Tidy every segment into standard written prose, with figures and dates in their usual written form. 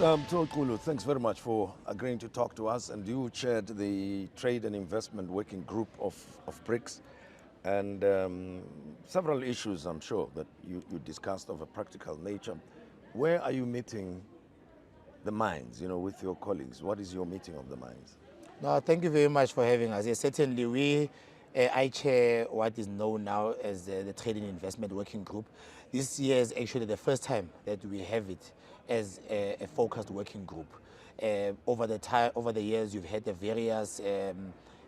Mr. Mtho Xulu, thanks very much for agreeing to talk to us. And you chaired the Trade and Investment Working Group of BRICS, and several issues, I'm sure, that you discussed of a practical nature. Where are you meeting the minds, with your colleagues? What is your meeting of the minds? No, thank you very much for having us. Yes, certainly, I chair what is known now as the Trade and Investment Working Group. This year is actually the first time that we have it as a focused working group. Over the years, you've had the various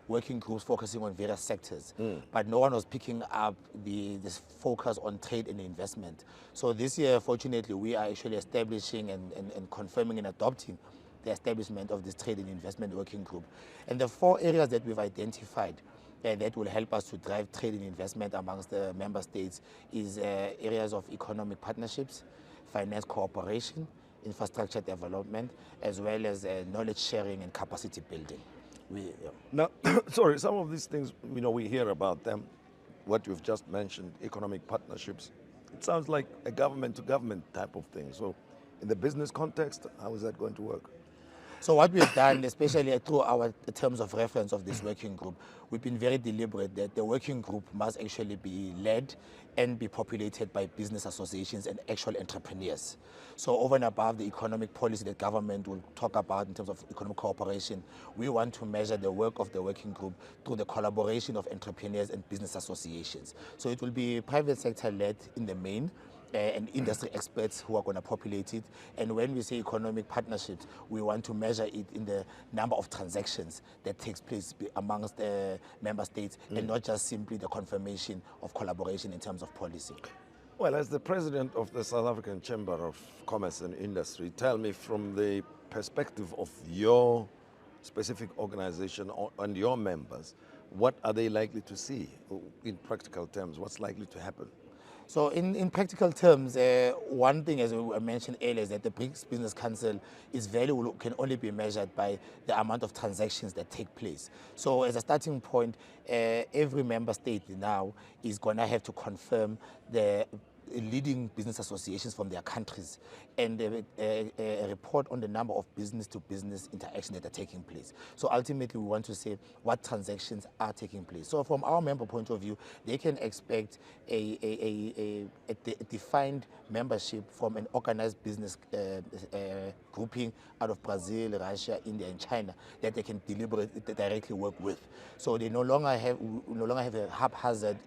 working groups focusing on various sectors, but no one was picking up this focus on trade and investment. So this year, fortunately, we are actually establishing and confirming and adopting the establishment of this Trade and Investment Working Group. And the 4 areas that we've identified that will help us to drive trade and investment amongst the member states is areas of economic partnerships, finance cooperation, infrastructure development, as well as knowledge sharing and capacity building. Now, sorry, some of these things, we hear about them, what you've just mentioned, economic partnerships. It sounds like a government-to-government type of thing. So in the business context, how is that going to work? So what we've done, especially through our terms of reference of this working group, we've been very deliberate that the working group must actually be led and be populated by business associations and actual entrepreneurs. So over and above the economic policy that government will talk about in terms of economic cooperation, we want to measure the work of the working group through the collaboration of entrepreneurs and business associations. So it will be private sector led in the main, and industry experts who are going to populate it. And when we say economic partnerships, we want to measure it in the number of transactions that takes place amongst the member states, and not just simply the confirmation of collaboration in terms of policy. Well, as the president of the South African Chamber of Commerce and Industry, tell me from the perspective of your specific organization and your members, what are they likely to see in practical terms? What's likely to happen? So in practical terms, one thing, as I mentioned earlier, is that the BRICS Business Council is value can only be measured by the amount of transactions that take place. So as a starting point, every member state now is going to have to confirm the leading business associations from their countries and a report on the number of business-to-business interactions that are taking place. So ultimately, we want to say what transactions are taking place. So from our member point of view, they can expect a defined membership from an organized business grouping out of Brazil, Russia, India, and China that they can directly work with. So they no longer have a haphazard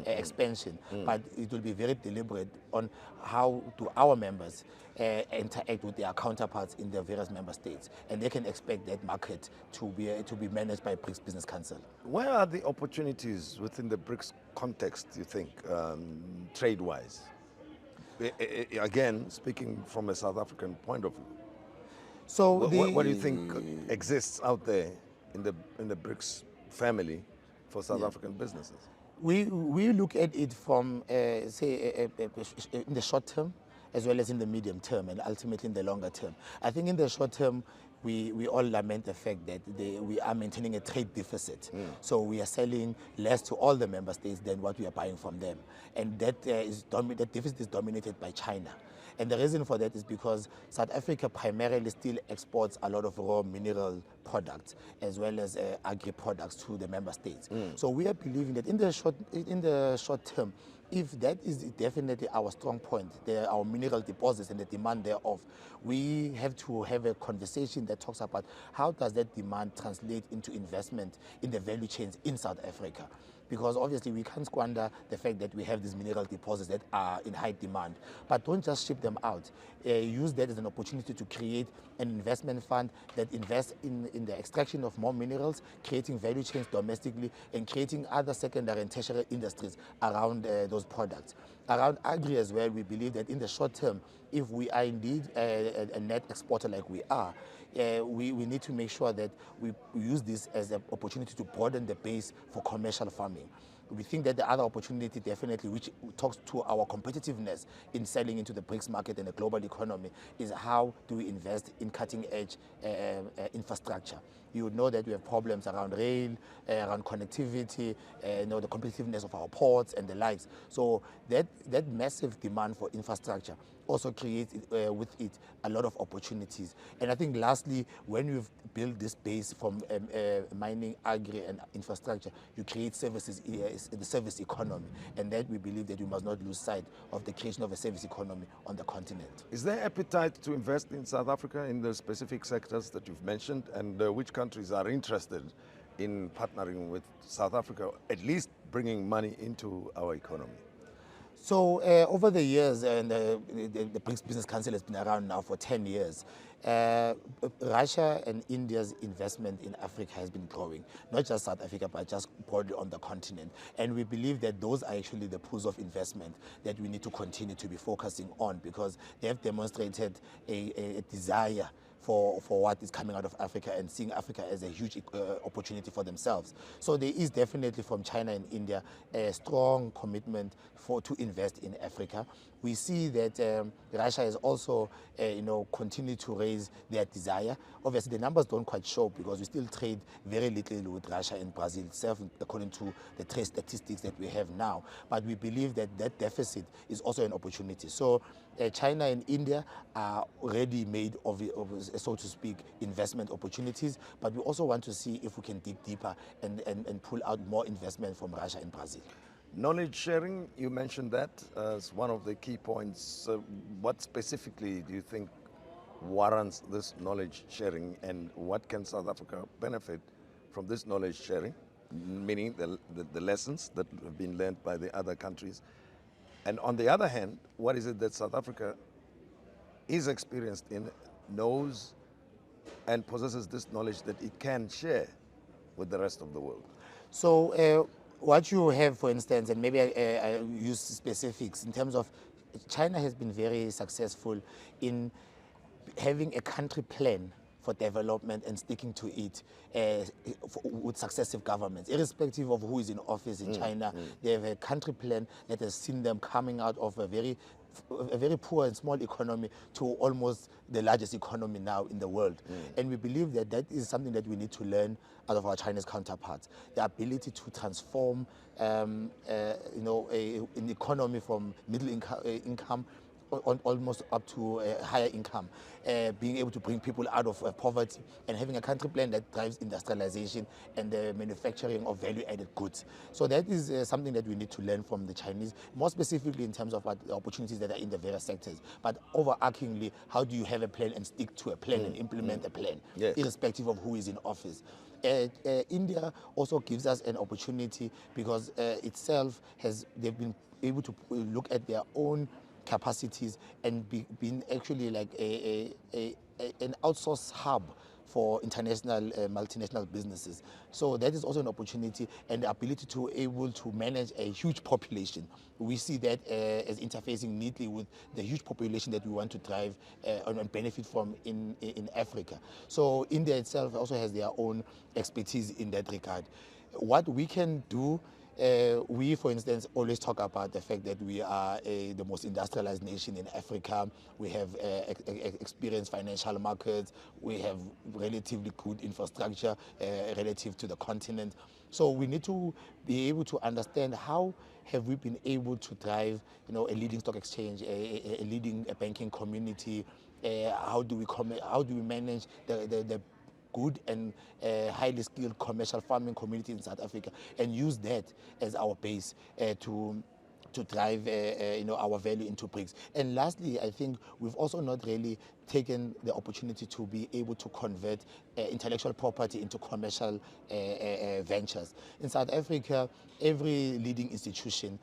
expansion, but it will be very deliberate on how do our members interact with their counterparts in their various member states, and they can expect that market to be managed by BRICS Business Council. Where are the opportunities within the BRICS context, you think, trade-wise? Again, speaking from a South African point of view. So what do you think exists out there in the BRICS family for South African businesses? We look at it from, say, in the short term, as well as in the medium term, and ultimately in the longer term. I think in the short term, we all lament the fact that we are maintaining a trade deficit. So we are selling less to all the member states than what we are buying from them. And that deficit is dominated by China. And the reason for that is because South Africa primarily still exports a lot of raw mineral products as well as agri-products to the member states. So we are believing that in the short term, if that is definitely our strong point, our mineral deposits and the demand thereof, we have to have a conversation that talks about how does that demand translate into investment in the value chains in South Africa. Because obviously we can't squander the fact that we have these mineral deposits that are in high demand. But don't just ship them out. Use that as an opportunity to create an investment fund that invests in the extraction of more minerals, creating value chains domestically, and creating other secondary and tertiary industries around those products. Around agri as well, we believe that in the short term, if we are indeed a net exporter like we are, we need to make sure that we use this as an opportunity to broaden the base for commercial farming. We think that the other opportunity definitely, which talks to our competitiveness in selling into the BRICS market and the global economy, is how do we invest in cutting-edge infrastructure. you would know that we have problems around rail, around connectivity, the competitiveness of our ports and the likes. So that massive demand for infrastructure also creates with it a lot of opportunities. And I think lastly, when you've built this base from mining, agri and infrastructure, you create services, the service economy. And that we believe that we must not lose sight of the creation of a service economy on the continent. Is there appetite to invest in South Africa in the specific sectors that you've mentioned, and which countries are interested in partnering with South Africa, at least bringing money into our economy? So over the years, and the BRICS Business Council has been around now for 10 years, Russia and India's investment in Africa has been growing, not just South Africa, but just broadly on the continent. And we believe that those are actually the pools of investment that we need to continue to be focusing on, because they have demonstrated a desire for what is coming out of Africa and seeing Africa as a huge opportunity for themselves. So there is definitely from China and India a strong commitment to invest in Africa. We see that Russia has also continued to raise their desire. Obviously the numbers don't quite show, because we still trade very little with Russia and Brazil itself according to the trade statistics that we have now. But we believe that that deficit is also an opportunity. So China and India are already made of, so to speak, investment opportunities, but we also want to see if we can dig deeper and pull out more investment from Russia and Brazil. Knowledge sharing, you mentioned that as one of the key points. What specifically do you think warrants this knowledge sharing, and what can South Africa benefit from this knowledge sharing, meaning the lessons that have been learned by the other countries? And on the other hand, what is it that South Africa is experienced in, knows, and possesses this knowledge that it can share with the rest of the world? So what you have, for instance, and maybe I use specifics in terms of China has been very successful in having a country plan for development and sticking to it with successive governments. Irrespective of who is in office in China, they have a country plan that has seen them coming out of a very poor and small economy to almost the largest economy now in the world. And we believe that that is something that we need to learn out of our Chinese counterparts. The ability to transform an economy from middle income almost up to a higher income, being able to bring people out of poverty, and having a country plan that drives industrialization and the manufacturing of value-added goods. So that is something that we need to learn from the Chinese, more specifically in terms of what the opportunities that are in the various sectors. But overarchingly, how do you have a plan and stick to a plan and implement a plan, irrespective of who is in office? India also gives us an opportunity, because itself they've been able to look at their own capacities and being actually like an outsourced hub for international multinational businesses. So that is also an opportunity, and the ability to able to manage a huge population. We see that as interfacing neatly with the huge population that we want to drive and benefit from in Africa. So India itself also has their own expertise in that regard. What we can do, we, for instance, always talk about the fact that we are the most industrialized nation in Africa. We have experienced financial markets. We have relatively good infrastructure relative to the continent. So we need to be able to understand how have we been able to drive, a leading stock exchange, a leading banking community. How do we manage the good and highly skilled commercial farming community in South Africa, and use that as our base to drive our value into BRICS. And lastly, I think we've also not really taken the opportunity to be able to convert intellectual property into commercial ventures. In South Africa, every leading institution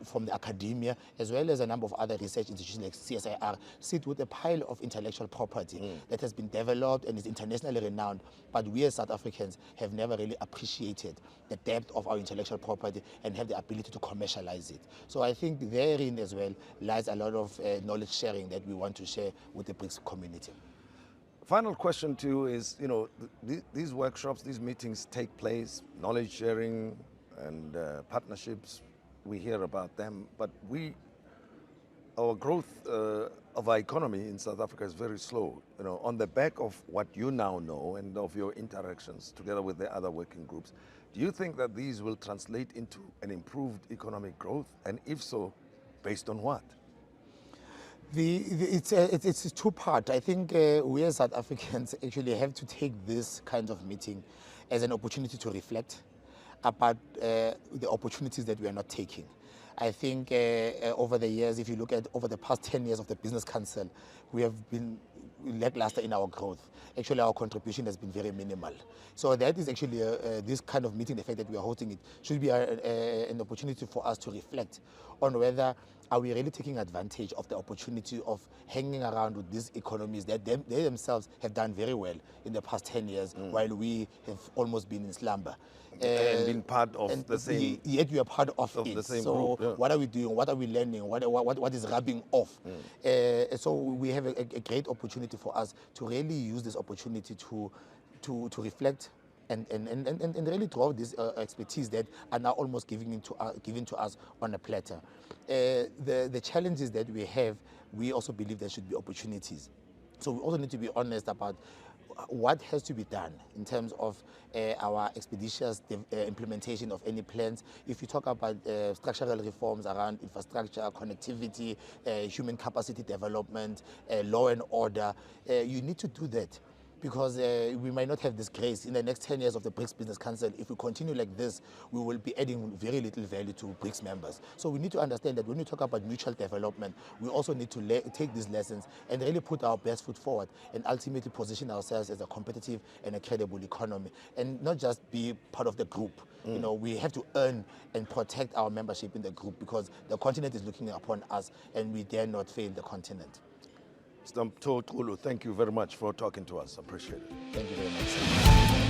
from the academia, as well as a number of other research institutions like CSIR, sit with a pile of intellectual property that has been developed and is internationally renowned, but we as South Africans have never really appreciated the depth of our intellectual property and have the ability to commercialize it. So I think therein as well lies a lot of knowledge sharing that we want to share with the BRICS community. Final question to you is, these workshops, these meetings take place, knowledge sharing and partnerships, we hear about them, but we our growth of our economy in South Africa is very slow. You know, on the back of what you now know and of your interactions together with the other working groups, do you think that these will translate into an improved economic growth? And if so, based on what? It's two-part. I think we as South Africans actually have to take this kind of meeting as an opportunity to reflect about the opportunities that we are not taking. I think over the years, if you look at over the past 10 years of the Business Council, we have been lackluster in our growth. Actually, our contribution has been very minimal. So that is actually this kind of meeting, the fact that we are hosting it, should be an opportunity for us to reflect on whether are we really taking advantage of the opportunity of hanging around with these economies that they themselves have done very well in the past 10 years, while we have almost been in slumber. And been part of the same. Yet we are part of it. The same so group, yeah. what are we doing? What are we learning? What is rubbing off? So we have a great opportunity for us to really use this opportunity to reflect and really draw this expertise that are now almost given to us on a platter. The challenges that we have, we also believe there should be opportunities. So we also need to be honest about what has to be done in terms of our expeditious implementation of any plans. If you talk about structural reforms around infrastructure, connectivity, human capacity development, law and order, you need to do that. Because we might not have this grace in the next 10 years of the BRICS Business Council. If we continue like this, we will be adding very little value to BRICS members. So we need to understand that when we talk about mutual development, we also need to take these lessons and really put our best foot forward and ultimately position ourselves as a competitive and a credible economy, and not just be part of the group. You know, we have to earn and protect our membership in the group, because the continent is looking upon us and we dare not fail the continent. Mr. Mtho Xulu, thank you very much for talking to us. Appreciate it. Thank you very much.